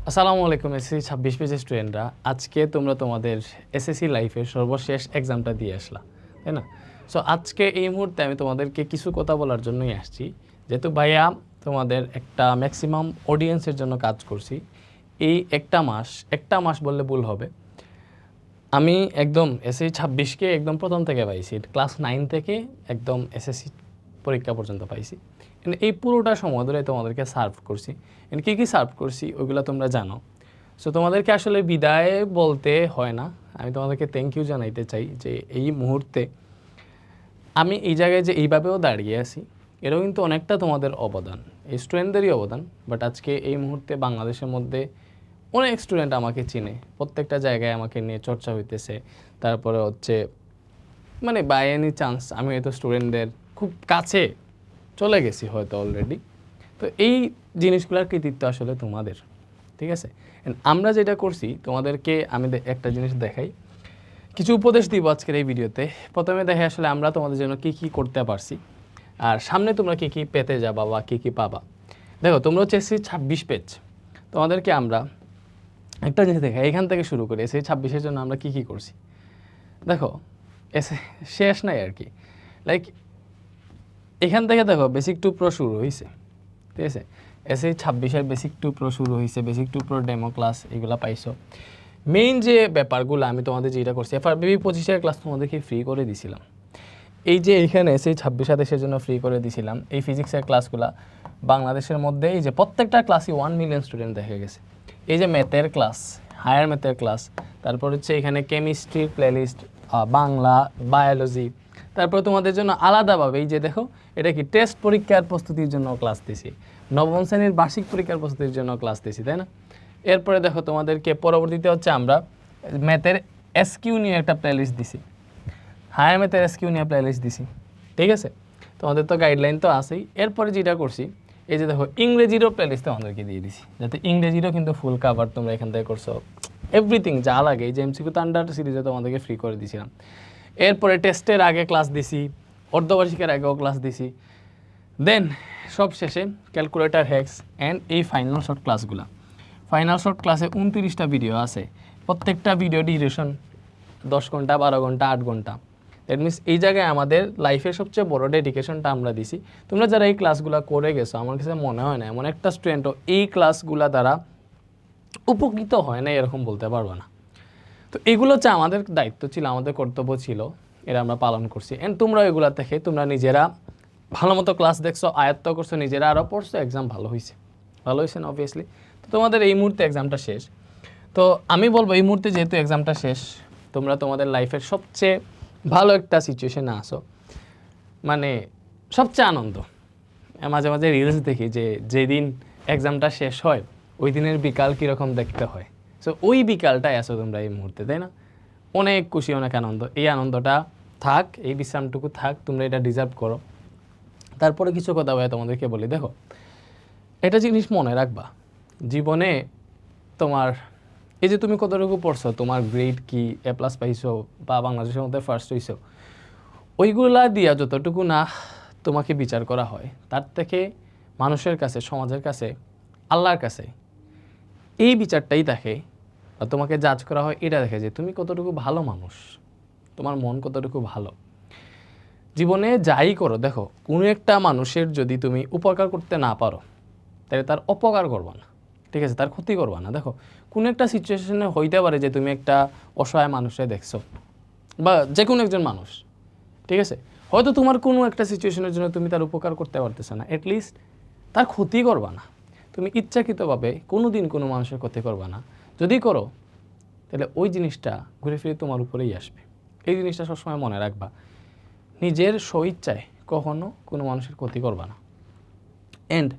আসসালামু আলাইকুম এসএসসি 26 পেজের স্টুডেন্টরা। আজকে তোমরা তোমাদের এসএসসি লাইফের সর্বশেষ এক্সামটা দিয়ে আসলা, তাই না? সো আজকে এই মুহূর্তে আমি তোমাদেরকে কিছু কথা বলার জন্যই আসছি। যেহেতু ভাইয়া তোমাদের একটা ম্যাক্সিমাম অডিয়েন্সের জন্য কাজ করছি। এই একটা মাস বললে ভুল হবে। আমি একদম এসএসসি 26কে একদম প্রথম থেকে পাইছি। ক্লাস 9 থেকে একদম এসএসসি পরীক্ষা পর্যন্ত পাইছি। এই পুরোটা সময় ধরে তোমাদেরকে সার্ভ করছি। কী কী সার্ভ করছি ওইগুলো তোমরা জানো। সো তোমাদেরকে আসলে বিদায় বলতে হয় না, আমি তোমাদেরকে থ্যাংক ইউ জানাইতে চাই যে এই মুহূর্তে আমি এই জায়গায় যে এইভাবেও দাঁড়িয়ে আছি, এটাও কিন্তু অনেকটা তোমাদের অবদান, এই স্টুডেন্টদেরই অবদান। বাট আজকে এই মুহূর্তে বাংলাদেশের মধ্যে অনেক স্টুডেন্ট আমাকে চিনে, প্রত্যেকটা জায়গায় আমাকে নিয়ে চর্চা হইতেছে। তারপরে হচ্ছে মানে বাই এনি চান্স আমি হয়তো স্টুডেন্টদের খুব কাছে চলে গেছি হয়তো অলরেডি। তো এই জিনিসগুলোর কৃতিত্ব আসলে তোমাদের, ঠিক আছে? আমরা যেটা করছি তোমাদেরকে আমি একটা জিনিস দেখাই, কিছু উপদেশ দিব আজকের এই ভিডিওতে। প্রথমে দেখে আসলে আমরা তোমাদের জন্য কী কী করতে পারছি, আর সামনে তোমরা কী কী পেতে যাবা বা কী কী পাবা। দেখো তোমরা হচ্ছে এসএসসি 26 পেজ, তোমাদেরকে আমরা একটা জিনিস দেখা এখান থেকে শুরু করি। এসএসসি 26-এর জন্য আমরা কী কী করছি দেখো, শেষ নাই আর কি। লাইক এখান থেকে দেখো বেসিক টু প্রো শুরু হয়েছে, ঠিক আছে? এসএসসি 26-এর বেসিক টু প্রো শুরু হয়েছে, basic to pro demo class এগুলো পাইছো। মেইন যে ব্যাপারগুলো আমি তোমাদের যেটা করছি, এফআরবিবি 25-এর ক্লাস তোমাদেরকে ফ্রি করে দিছিলাম। এই যে এইখানে এসএসসি 26 আদেশের জন্য ফ্রি করে দিছিলাম এই ফিজিক্সের ক্লাসগুলো বাংলাদেশের মধ্যে এই যে প্রত্যেকটা ক্লাসই 1 মিলিয়ন স্টুডেন্ট দেখে গেছে। এই যে ম্যাথের ক্লাস, হায়ার ম্যাথের ক্লাস, তারপর হচ্ছে এখানে কেমিস্ট্রির প্লেলিস্ট, বাংলা, বায়োলজি, তারপর তোমাদের জন্য আলাদাভাবে এই যে দেখো এটা কি টেস্ট পরীক্ষার প্রস্তুতির জন্য ক্লাস দিছি, নবম শ্রেণীর বার্ষিক পরীক্ষার প্রস্তুতির জন্য ক্লাস দিছি, তাই না? এরপরে দেখো তোমাদেরকে পরবর্তীতে হচ্ছে আমরা ম্যাথের এসকিউ নিয়ে একটা প্লেলিস্ট দিছি, হায়ার ম্যাথের এসকিউ নিয়ে প্লেলিস্ট দিছি, ঠিক আছে? তোমাদের তো গাইডলাইন তো আছেই। এরপরে যেটা করছি এই যে দেখো ইংরেজিরও প্লেলিস্ট তোমাদেরকে দিয়ে দিছি, যাতে ইংরেজিরও কিন্তু ফুল কাভার তোমরা এখান থেকে করছো, এভরিথিং যা লাগে এই যে এমসিকিউ থান্ডার সিরিজে তোমাদেরকে ফ্রি করে দিয়েছিলাম। এরপরে টেস্টের আগে ক্লাস দিছি, অর্ধবার্ষিকের আগেও ক্লাস দিছি, দেন সব শেষে ক্যালকুলেটর হ্যাক্স অ্যান্ড এই ফাইনাল শর্ট ক্লাসগুলো। ফাইনাল শর্ট ক্লাসে 29টা ভিডিও আছে, প্রত্যেকটা ভিডিও ডিউরেশন 10 ঘন্টা, 12 ঘন্টা, 8 ঘন্টা। দ্যাট মিনস এই জায়গায় আমাদের লাইফের সবচেয়ে বড় ডেডিকেশনটা আমরা দিছি। তোমরা যারা এই ক্লাসগুলো করে গেছো, আমার কাছে মনে হয় না এমন একটা স্টুডেন্টও এই ক্লাসগুলো দ্বারা উপকৃত হয় না এরকম বলতে পারবো না। তো এগুলো হচ্ছে আমাদের দায়িত্ব ছিল, আমাদের কর্তব্য ছিল, এটা আমরা পালন করছি। অ্যান্ড তোমরা এগুলা থেকে তোমরা নিজেরা ভালো মতো ক্লাস দেখছো, আয়ত্ত করছো, নিজেরা আরও পড়ছো, এক্সাম ভালো হয়েছে না অবভিয়াসলি। তো তোমাদের এই মুহূর্তে এক্সামটা শেষ। তো আমি বলবো এই মুহূর্তে যেহেতু এক্সামটা শেষ, তোমরা তোমাদের লাইফের সবচেয়ে ভালো একটা সিচুয়েশনে আসো, মানে সবচেয়ে আনন্দ। মাঝে মাঝে রিলস দেখি যে যেদিন এক্সামটা শেষ হয় ওই দিনের বিকাল কীরকম দেখতে হয়। সো ওই বিকালটাই আসো তোমরা এই মুহূর্তে, তাই না? অনেক খুশি, অনেক আনন্দ। এই আনন্দটা থাক, এই বিশ্রামটুকু থাক, তোমরা এটা ডিজার্ভ করো। তারপরে কিছু কথা ভাই তোমাদেরকে বলি, দেখো এটা জিনিস মনে রাখবা, জীবনে তোমার এই যে তুমি কতটুকু পড়ছো, তোমার গ্রেড কি, এ প্লাস পাইছো বা বাংলাদেশের মধ্যে ফার্স্ট হইছো, ওইগুলা দিয়া যতটুকু না তোমাকে বিচার করা হয়, তার থেকে মানুষের কাছে, সমাজের কাছে, আল্লাহর কাছে এই বিচারটাই দেখে, বা তোমাকে জাজ করা হয় এটা দেখে যে তুমি কতটুকু ভালো মানুষ, তোমার মন কতটুকু ভালো। জীবনে যাই করো, দেখো কোনো একটা মানুষের যদি তুমি উপকার করতে না পারো তাহলে তার অপকার করবা না, ঠিক আছে? তার ক্ষতি করবা না। দেখো কোনো একটা সিচুয়েশনে হইতে পারে যে তুমি একটা অসহায় মানুষে দেখছো, বা যে কোনো একজন মানুষ, ঠিক আছে? হয়তো তোমার কোনো একটা সিচুয়েশনের জন্য তুমি তার উপকার করতে পারতেছো না, অ্যাটলিস্ট তার ক্ষতি করবা না। তুমি ইচ্ছাকৃতভাবে কোনো দিন কোনো মানুষের ক্ষতি করবা না। যদি করো তাহলে ওই জিনিসটা ঘুরে ফিরে তোমার উপরেই আসবে। এই জিনিসটা সবসময় মনে রাখবা, নিজের স্বইচ্ছায় কখনো কোনো মানুষের ক্ষতি করবা না। অ্যান্ড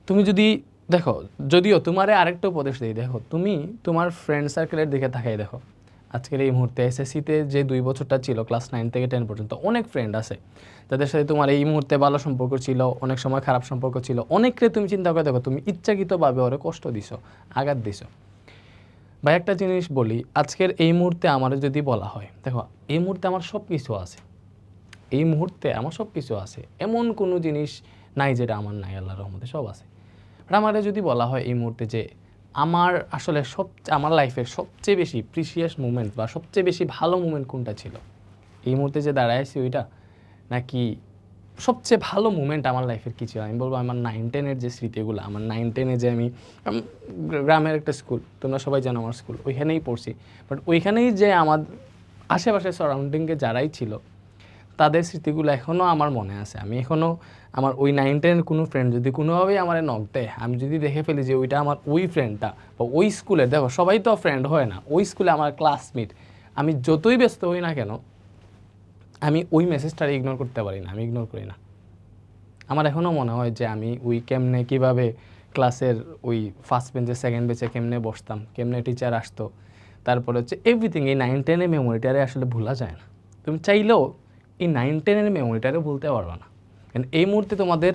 তুমি যদি দেখো, যদিও তোমারে আরেকটা উপদেশ দিই, দেখো তুমি তোমার ফ্রেন্ড সার্কেলের দিকে তাকাই দেখো। আজকের এই মুহূর্তে এসএসসিতে যে 2 বছরটা ছিল, ক্লাস 9 থেকে 10 পর্যন্ত, অনেক ফ্রেন্ড আছে যাদের সাথে তোমার এই মুহূর্তে ভালো সম্পর্ক ছিল, অনেক সময় খারাপ সম্পর্ক ছিল। অনেককে তুমি চিন্তা করে দেখো, তুমি ইচ্ছাকৃতভাবে ওরে কষ্ট দিছো, আঘাত দিছো। ভাই একটা জিনিস বলি, আজকের এই মুহূর্তে আমার যদি বলা হয়, দেখো এই মুহূর্তে আমার সব কিছু আছে, এই মুহূর্তে আমার সব কিছু আছে, এমন কোনো জিনিস নাই যেটা আমার নাই, আল্লাহর রহমতে সব আছে। আর আমারে যদি বলা হয় এই মুহূর্তে যে আমার আসলে আমার লাইফের সবচেয়ে বেশি প্রিসিয়াস মুমেন্ট বা সবচেয়ে বেশি ভালো মুমেন্ট কোনটা ছিল, এই মুহূর্তে যে দাঁড়ায় আছি ওইটা, নাকি সবচেয়ে ভালো মুমেন্ট আমার লাইফের কী ছিল? আমি বলবো আমার 9-10-এর যে স্মৃতিগুলো, আমার 9-10-এ যে আমি গ্রামের একটা স্কুল, তোমরা সবাই জানো আমার স্কুল, ওইখানেই পড়ছি। বাট ওইখানেই যে আমার আশেপাশে সারাউন্ডিংয়ে যারাই ছিল তাদের স্মৃতিগুলো এখনও আমার মনে আছে। আমি এখনও আমার ওই 9-10-এর কোনো ফ্রেন্ড যদি কোনোভাবেই আমার নক দেয়, আমি যদি দেখে ফেলি যে ওইটা আমার ওই ফ্রেন্ডটা বা ওই স্কুলে, দেখো সবাই তো ফ্রেন্ড হয় না, ওই স্কুলে আমার ক্লাসমেট, আমি যতই ব্যস্ত হই না কেন আমি ওই মেসেজটা ইগনোর করতে পারি না, আমি ইগনোর করি না। আমার এখনও মনে হয় যে আমি ওই কেমনে কীভাবে ক্লাসের ওই ফার্স্ট বেঞ্চে সেকেন্ড বেঞ্চে কেমনে বসতাম, কেমনে টিচার আসতো, তারপরে হচ্ছে এভরিথিং, এই 9-10-এর মেমোরিটারে আসলে ভোলা যায় না। তুমি চাইলেও এই 9-10-এর মেমোরিটারে ভুলতে পারবে না। কারণ এই মুহূর্তে তোমাদের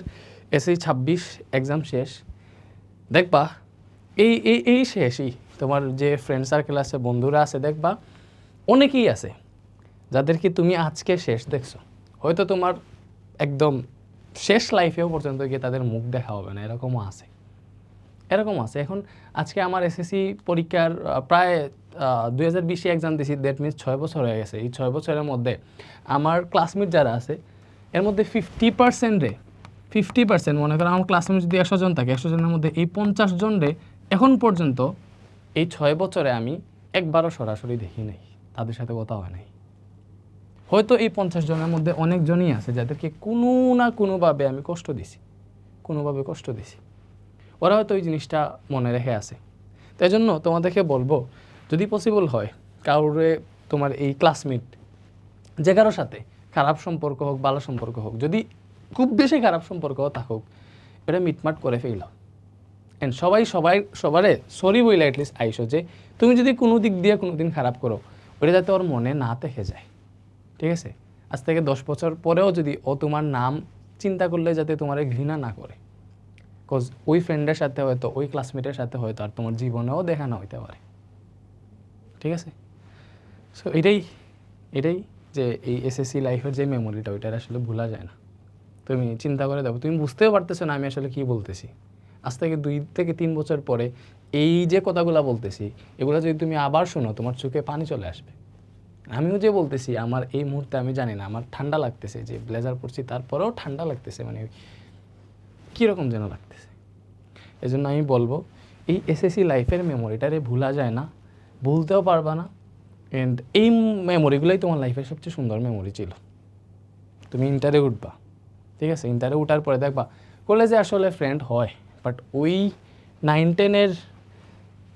এসএসসি 26 এক্সাম শেষ, দেখবা এই এই এই শেষই তোমার যে ফ্রেন্ড সার্কেল আছে, বন্ধুরা আছে, দেখবা অনেকেই আছে যাদেরকে তুমি আজকে শেষ দেখছো, হয়তো তোমার একদম শেষ লাইফেও পর্যন্ত গিয়ে তাদের মুখ দেখা হবে না, এরকমও আছে, এরকম আছে। এখন আজকে আমার এসএসসি পরীক্ষার প্রায় 2020-এ এক্সাম দিয়েছি, দ্যাট মিনস 6 বছর হয়ে গেছে। এই 6 বছরের মধ্যে আমার ক্লাসমেট যারা আছে এর মধ্যে 50% মনে করেন আমার ক্লাসমেট যদি 100 জন থাকে, 100 জনের মধ্যে এই 50 জন এখন পর্যন্ত এই 6 বছরে আমি একবারও সরাসরি দেখি নাই, তাদের সাথে কথা হয় নাই। হয়তো এই 50 জনের মধ্যে অনেকজনই আছে যাদেরকে কোনো না কোনোভাবে আমি কষ্ট দিছি, কোনোভাবে কষ্ট দিছি, ওরা হয়তো ওই জিনিসটা মনে রেখে আছে। তাই জন্য তোমাদেরকে বলবো, যদি পসিবল হয় কাউরে তোমার এই ক্লাসমেট যে কারোর সাথে খারাপ সম্পর্ক হোক ভালো সম্পর্ক হোক, যদি খুব বেশি খারাপ সম্পর্কও থাকুক, এটা মিটমাট করে ফেলাও। অ্যান্ড সবারে সরি বইলে অ্যাটলিস্ট আইসো যে তুমি যদি কোনো দিক দিয়ে কোনো দিন খারাপ করো, ওটা যাতে ওর মনে না থেকে যায়, ঠিক আছে? আজ থেকে 10 বছর পরেও যদি ও তোমার নাম চিন্তা করলে যাতে তোমার ঘৃণা না করে, বিকজ ওই ফ্রেন্ডের সাথে হয়তো ওই ক্লাসমেটের সাথে হয়তো আর তোমার জীবনেও দেখা না হইতে পারে, ঠিক আছে? সো এটাই যে এই এসএসসি লাইফের যে মেমোরিটা, ওইটা আসলে ভোলা যায় না। তুমি চিন্তা করে দেখো, তুমি বুঝতেও পারতেছো না আমি আসলে কী বলতেছি। আজ থেকে 2 থেকে 3 বছর পরে এই যে কথাগুলো বলতেছি, এগুলো যদি তুমি আবার শোনো, তোমার চোখে পানি চলে আসবে। আমিও যে বলতেছি আমার এই মুহূর্তে আমি জানি না, আমার ঠান্ডা লাগতেছে, যে ব্লেজার পরছি তারপরেও ঠান্ডা লাগতেছে, মানে কীরকম যেন লাগতেছে। এই জন্য আমি বলবো এই এসএসসি লাইফের মেমোরিটারে ভোলা যায় না, ভুলতেও পারবা না। অ্যান্ড এই মেমোরিগুলোই তোমার লাইফের সবচেয়ে সুন্দর মেমোরি ছিল। তুমি ইন্টারে উঠবা, ঠিক আছে? ইন্টারে উঠার পরে দেখবা কলেজে আসলে ফ্রেন্ড হয়, বাট ওই 9-10-এর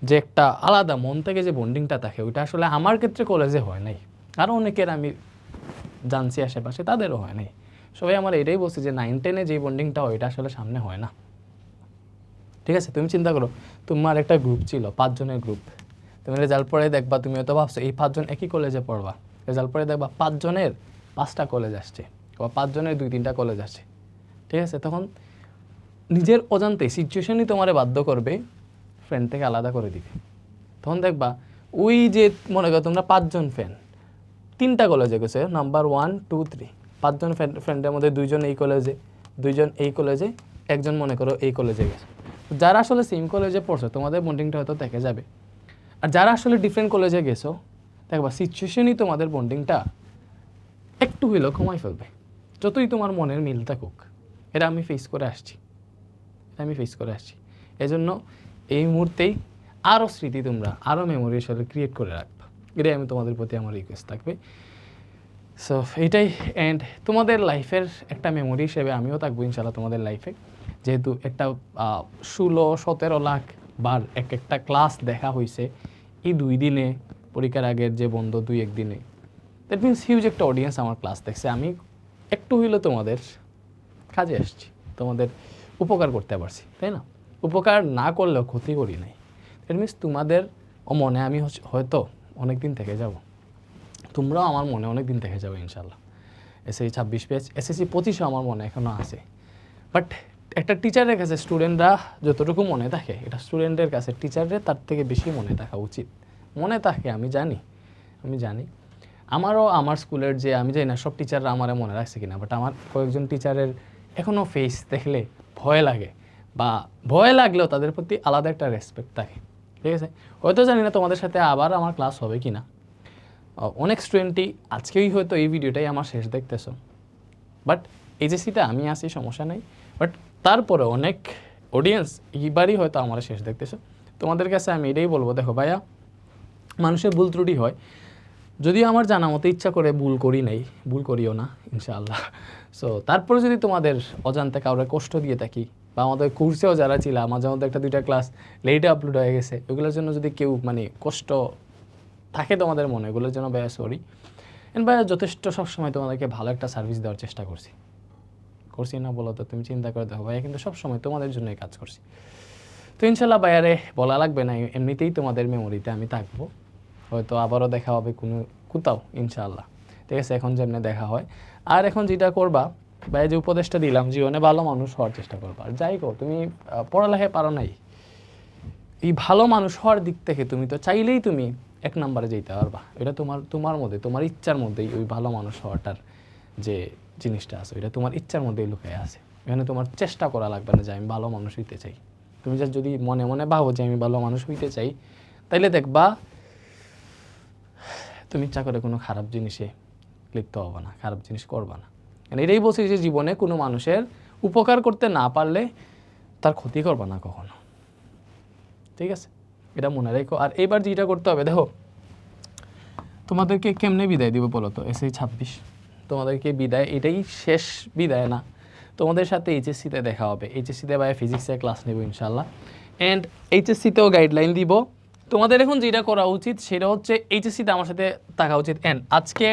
যে একটা আলাদা মন থেকে যে বন্ডিংটা থাকে, ওইটা আসলে আমার ক্ষেত্রে কলেজে হয় নাই, আরও অনেকের আমি জানছি আশেপাশে তাদেরও হয় নাই। সবাই আমার এটাই বলছে যে 9-10-এ যে বন্ডিংটা হয়, এটা আসলে সামনে হয় না, ঠিক আছে? তুমি চিন্তা করো, তোমার একটা গ্রুপ ছিল, 5 জনের গ্রুপ, তুমি রেজাল্ট পরে দেখবা, তুমি হয়তো ভাবছো এই 5 জন একই কলেজে পড়বা, রেজাল্ট পরে দেখবা 5 জনের 5টা কলেজ আসছে, বা 5 জনের 2-3টা কলেজ আসছে, ঠিক আছে? তখন নিজের অজান্তে সিচুয়েশনই তোমারে বাধ্য করবে ফ্রেন্ড থেকে আলাদা করে দিবে। তখন দেখবা ওই যে মনে করো তোমরা 5 জন ফ্রেন্ড 3টা কলেজে গেছে, নাম্বার 1, 2, 3, 5 জন ফ্রেন্ডের মধ্যে 2 জন এই কলেজে, 2 জন এই কলেজে, একজন মনে করো এই কলেজে গেছে। যারা আসলে সেম কলেজে পড়ছো তোমাদের বন্ডিংটা হয়তো থেকে যাবে, আর যারা আসলে ডিফারেন্ট কলেজে গেছো দেখবা সিচুয়েশনই তোমাদের বন্ডিংটা একটু হইলেও কমাই ফেলবে, যতই তোমার মনের মিল থাকুক। এটা আমি ফেস করে আসছি, এই জন্য এই মুহূর্তেই আরও স্মৃতি তোমরা আরও মেমোরি আসলে ক্রিয়েট করে রাখবা, এটাই আমি তোমাদের প্রতি আমার রিকোয়েস্ট থাকবে। সো এইটাই, অ্যান্ড তোমাদের লাইফের একটা মেমোরি হিসেবে আমিও থাকবো ইনশাল্লাহ তোমাদের লাইফে, যেহেতু একটা 16-17 লাখ বার একটা ক্লাস দেখা হয়েছে এই 2 দিনে, পরীক্ষার আগের যে বন্ধ 2-1 দিনে, দ্যাট মিনস হিউজ একটা অডিয়েন্স আমার ক্লাস দেখছে। আমি একটু হইলেও তোমাদের কাজে আসছি, তোমাদের উপকার করতে পারছি, তাই না? উপকার না করলেও ক্ষতি করি নাই। দ্যাট মিনস তোমাদের মনে আমি হয়তো অনেক দিন থেকে যাব, তোমরাও আমার মনে অনেক দিন থেকে যাবে ইনশাল্লাহ। এসএসসি 26 পেজ, এসএসসি 25 আমার মনে এখনও আছে। বাট একটা টিচারের কাছে স্টুডেন্টরা যতটুকু মনে থাকে, এটা স্টুডেন্টের কাছে টিচারের তার থেকে বেশি মনে থাকা উচিত। মনে থাকে, আমি জানি আমারও আমার স্কুলের যে, আমি জানি না সব টিচাররা আমারে মনে রাখছে কিনা, বাট আমার কয়েকজন টিচারের এখনও ফেস দেখলে ভয় লাগে, বা ভয় লাগলেও তাদের প্রতি আলাদা একটা রেসপেক্ট থাকে। ঠিক আছে? হয়তো জানি না তোমাদের সাথে আবার আমার ক্লাস হবে কি না। অনেক স্টুডেন্টই আজকেই হয়তো এই ভিডিওটাই আমার শেষ দেখতেছো, বাট এইচএসসিতে আমি আসি, সমস্যা নেই। বাট তারপরে অনেক অডিয়েন্স এইবারই হয়তো আমার শেষ দেখতেছো। তোমাদের কাছে আমি এটাই বলবো, দেখো ভাইয়া, মানুষের ভুল ত্রুটি হয়, যদিও আমার জানা মতো ইচ্ছা করে ভুল করি নাই, ভুল করিও না ইনশাআল্লাহ। সো তারপরে যদি তোমাদের অজান্তে কাউরে কষ্ট দিয়ে থাকি, বা আমাদের কোর্সেও যারা ছিল, মাঝে মধ্যে একটা দুইটা ক্লাস লেটে আপলোড হয়ে গেছে, ওইগুলোর জন্য যদি কেউ মানে কষ্ট থাকে তোমাদের মনে, এগুলোর জন্য ভাইয়া সরি। এন্ড ভাইয়া যথেষ্ট সবসময় তোমাদেরকে ভালো একটা সার্ভিস দেওয়ার চেষ্টা করছি না বলো তো? তুমি চিন্তা করে দেখো ভাইয়া, কিন্তু সবসময় তোমাদের জন্যই কাজ করছি। তো ইনশাল্লাহ ভাইয়ারে বলা লাগবে না, এমনিতেই তোমাদের মেমোরিতে আমি থাকবো। হয়তো আবারও দেখা হবে কোথাও ইনশাআল্লাহ, ঠিক আছে? এখন যেমনি দেখা হয়, আর এখন যেটা করবা ভাইয়া, যে উপদেশটা দিলাম, জীবনে ভালো মানুষ হওয়ার চেষ্টা করবা। আর যাই কর, তুমি পড়ালেখায় পারো নাই, এই ভালো মানুষ হওয়ার দিক থেকে তুমি তো চাইলেই তুমি 1 নম্বরে যেতে পারবা। এটা তোমার মধ্যে, তোমার ইচ্ছার মধ্যেই ওই ভালো মানুষ হওয়াটার যে জিনিসটা আছে, এটা তোমার ইচ্ছার মধ্যেই লুকিয়ে আছে। এখানে তোমার চেষ্টা করা লাগবে না যে আমি ভালো মানুষ হইতে চাই। তুমি যদি মনে মনে ভাবো যে আমি ভালো মানুষ হইতে চাই, তাইলে দেখবা তুমি ইচ্ছা করে কোনো খারাপ জিনিসে লিপ্ত হবে না, খারাপ জিনিস করবা না। মানে এটাই বলছি যে জীবনে কোনো মানুষের উপকার করতে না পারলে তার ক্ষতি করবা না কখনো, ঠিক আছে? এটা মনে রেখো। আর এইবার যেটা করতে হবে, দেখো তোমাদেরকে কেমনে বিদায় দিব বলো তো? এসএই 26 তোমাদেরকে বিদায়, এটাই শেষ বিদায় না, তোমাদের সাথে এইচএসসিতে দেখা হবে। এইচএসসিতে ভাই ফিজিক্সের ক্লাস নেব ইনশাল্লাহ, অ্যান্ড এইচএসসিতেও গাইডলাইন দিব। তোমাদের এখন যেটা করা উচিত সেটা হচ্ছে এইচএসসিতে আমার সাথে থাকা উচিত। অ্যান্ড আজকে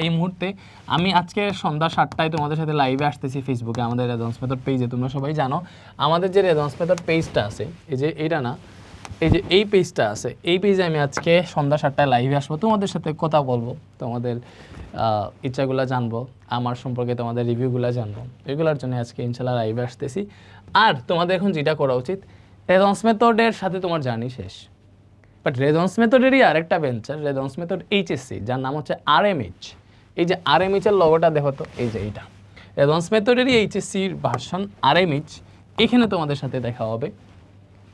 এই মুহূর্তে আমি আজকে সন্ধ্যা 7টায় তোমাদের সাথে লাইভে আসতেছি ফেসবুকে, আমাদের রেজন্স মেথড পেজে। তোমরা সবাই জানো আমাদের যে রেজন্স মেথড পেজটা আছে, এই যে এটা না, এই যে এই পেজটা আছে, এই পেজে আমি আজকে সন্ধ্যা 7টায় লাইভে আসবো, তোমাদের সাথে কথা বলবো, তোমাদের ইচ্ছাগুলো জানবো, আমার সম্পর্কে তোমাদের রিভিউগুলো জানবো। এগুলোর জন্য আজকে ইনশাল্লাহ লাইভে আসতেছি। আর তোমাদের এখন যেটা করা উচিত, রেজন্স মেথডের সাথে তোমার জার্নি শেষ, বাট রেজন্স মেথডেরই আরেকটা ভেঞ্চার, রেজন্স মেথড এইচএসসি, যার নাম হচ্ছে আরএমএইচ। এই যে আরএমএইচের লোগোটা দেখো তো, এই যে এইটা রেজন্স মেথডেরই এইচএসসির ভার্সন আরএমএইচ। এখানে তোমাদের সাথে দেখা হবে।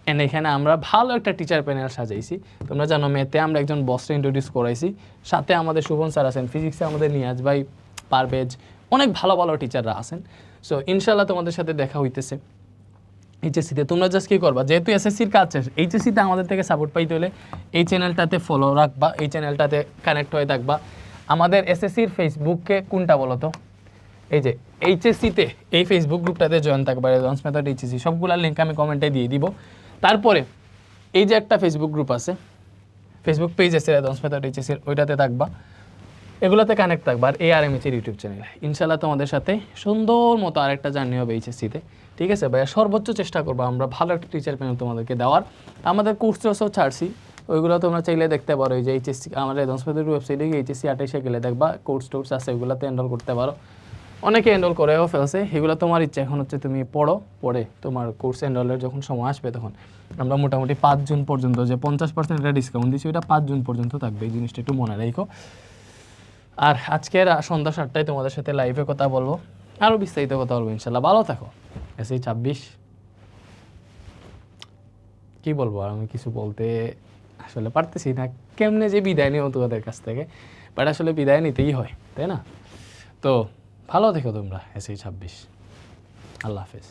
এন্ড এখানে আমরা ভালো একটা টিচার প্যানেল সাজাইছি। তোমরা জানো ম্যাথে আমরা একজন বসকে ইন্ট্রোডিউস করাইছি, সাথে আমাদের শুভন স্যার আছেন, ফিজিক্সে আমাদের নিয়াজ ভাই, পারভেজ, অনেক ভালো ভালো টিচাররা আছেন। সো ইনশাল্লাহ তোমাদের সাথে দেখা হইতেছে এইচএসসিতে। তোমরা জাস্ট কী করবা, যেহেতু এসএসসির কাজ শেষ, এইচএসসিতে আমাদের থেকে সাপোর্ট পাইতে হলে এই চ্যানেলটাতে ফলো রাখবা, এই চ্যানেলটাতে কানেক্ট হয়ে থাকবা। আমাদের এসএসসির ফেসবুকে কোনটা বলো তো? এই যে এইচএসসিতে এই ফেসবুক গ্রুপটাতে জয়েন থাকবা, রেজন্স মেথড এইচএসসি, সবগুলোর লিঙ্ক আমি কমেন্টে দিয়ে দিব। তারপরে এই যে একটা ফেসবুক গ্রুপ আছে, ফেসবুক পেজ আছে রেজন্স মেথড এইচএসসির, ওইটাতে থাকবা, এগুলোতে কানেক্ট থাকবা। আর ARMH ইউটিউব চ্যানেলে ইনশাল্লাহ তোমাদের সাথে সুন্দর মতো আরেকটা জার্নি হবে এইচএসসিতে, ঠিক আছে ভাইয়া? সর্বোচ্চ চেষ্টা করবো আমরা ভালো একটা টিচার প্যানেল তোমাদেরকে দেওয়ার। আমাদের কোর্সও ছাড়ছি, ওইগুলো তোমরা চাইলে দেখতে পারো। এই যে এইচএসসি আমাদের রেজন্স মেথড ওয়েবসাইটে গিয়ে এইচএসসি 28 গেলে দেখবা কোর্স আছে, ওইগুলোতে এনরোল করতে পারো। অনেকে এনরোল করেও ফেলছে, এগুলো তোমার ইচ্ছা। এখন হচ্ছে তুমি পড়ে তোমার কোর্স এনরোলের যখন সময় আসবে, তখন আমরা মোটামুটি 5 জুন পর্যন্ত যে 50% একটা ডিসকাউন্ট দিচ্ছি, ওইটা 5 জুন পর্যন্ত থাকবে। এই জিনিসটা একটু মনে রাখো। আর আজকের সন্ধ্যা 7টায় তোমাদের সাথে লাইভে কথা বলবো, আরও বিস্তারিত কথা বলবো ইনশাল্লাহ। ভালো থাকো। এসএই 26 কী বলবো, আর আমি কিছু বলতে আসলে পারতেছি না, কেমনে যে বিদায় নিও তোমাদের কাছ থেকে, বাট আসলে বিদায় নিতেই হয়, তাই না? তো ভালো থেকো তোমরা। এসএই 26, আল্লাহ হাফেজ।